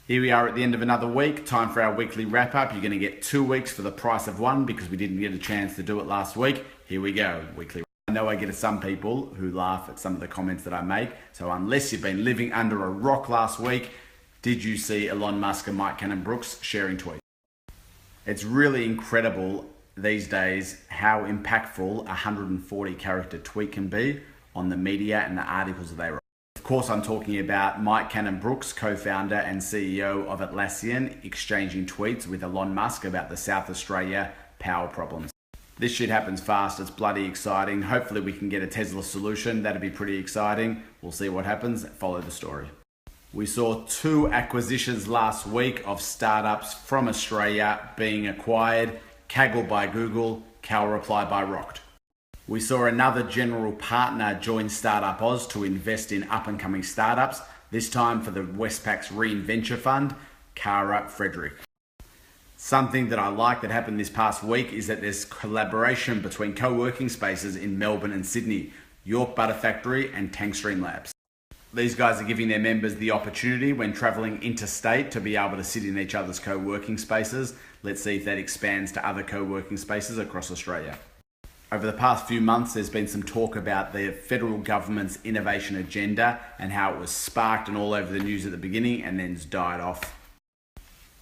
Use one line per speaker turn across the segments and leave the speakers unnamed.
Here we are at the end of another week. Time for our weekly wrap up. You're going to get 2 weeks for the price of one because we didn't get a chance to do it last week. Here we go, weekly. I know I get some people who laugh at some of the comments that I make. So unless you've been living under a rock last week, did you see Elon Musk and Mike Cannon-Brookes sharing tweets? It's really incredible these days how impactful a 140 character tweet can be on the media and the articles that they write. Of course, I'm talking about Mike Cannon-Brookes, co-founder and CEO of Atlassian, exchanging tweets with Elon Musk about the South Australia power problems. This shit happens fast. It's bloody exciting. Hopefully we can get a Tesla solution. That'd be pretty exciting. We'll see what happens. Follow the story. We saw 2 acquisitions last week of startups from Australia being acquired. Kaggle by Google, CalReply by Rokt. We saw another general partner join Startup Oz to invest in up-and-coming startups, this time for the Westpac's Reinventure Fund, Kara Frederick. Something that I like that happened this past week is that there's collaboration between co-working spaces in Melbourne and Sydney, York Butter Factory and Tankstream Labs. These guys are giving their members the opportunity when traveling interstate to be able to sit in each other's co-working spaces. Let's see if that expands to other co-working spaces across Australia. Over the past few months, there's been some talk about the federal government's innovation agenda and how it was sparked and all over the news at the beginning and then died off.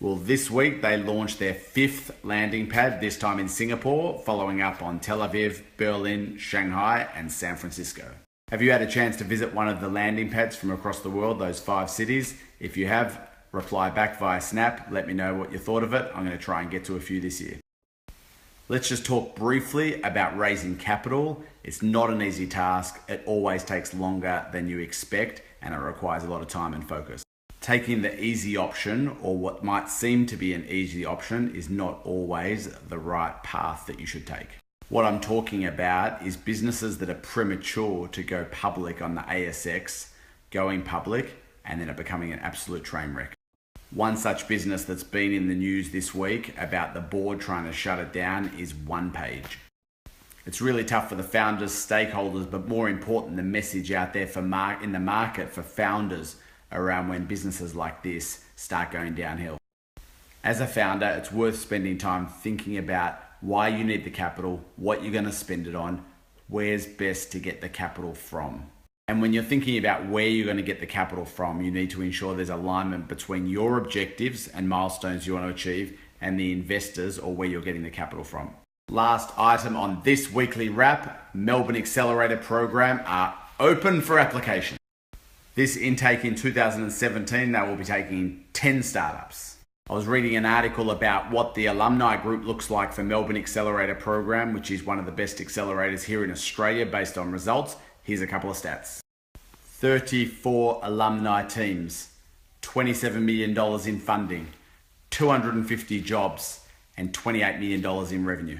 Well, this week they launched their 5th landing pad, this time in Singapore, following up on Tel Aviv, Berlin, Shanghai, and San Francisco. Have you had a chance to visit one of the landing pads from across the world, those 5 cities? If you have, reply back via Snap. Let me know what you thought of it. I'm going to try and get to a few this year. Let's just talk briefly about raising capital. It's not an easy task. It always takes longer than you expect, and it requires a lot of time and focus. Taking the easy option, or what might seem to be an easy option, is not always the right path that you should take. What I'm talking about is businesses that are premature to go public on the ASX, going public, and then are becoming an absolute train wreck. One such business that's been in the news this week about the board trying to shut it down is OnePage. It's really tough for the founders, stakeholders, but more important, the message out there in the market for founders around when businesses like this start going downhill. As a founder, it's worth spending time thinking about why you need the capital, what you're going to spend it on, where's best to get the capital from. And when you're thinking about where you're going to get the capital from, you need to ensure there's alignment between your objectives and milestones you want to achieve and the investors or where you're getting the capital from. Last item on this weekly wrap, Melbourne Accelerator Program are open for application. This intake in 2017, they will be taking 10 startups. I was reading an article about what the alumni group looks like for Melbourne Accelerator Program, which is one of the best accelerators here in Australia based on results. Here's a couple of stats. 34 alumni teams, $27 million in funding, 250 jobs, and $28 million in revenue.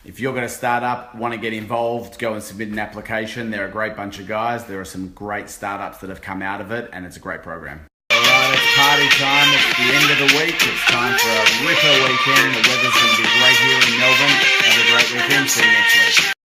If you're going to start up, want to get involved, go and submit an application. They're a great bunch of guys. There are some great startups that have come out of it, and it's a great program. All right, it's party time. It's the end of the week. It's time for a ripper weekend. The weather's going to be great here in Melbourne. Have a great weekend. See you next week.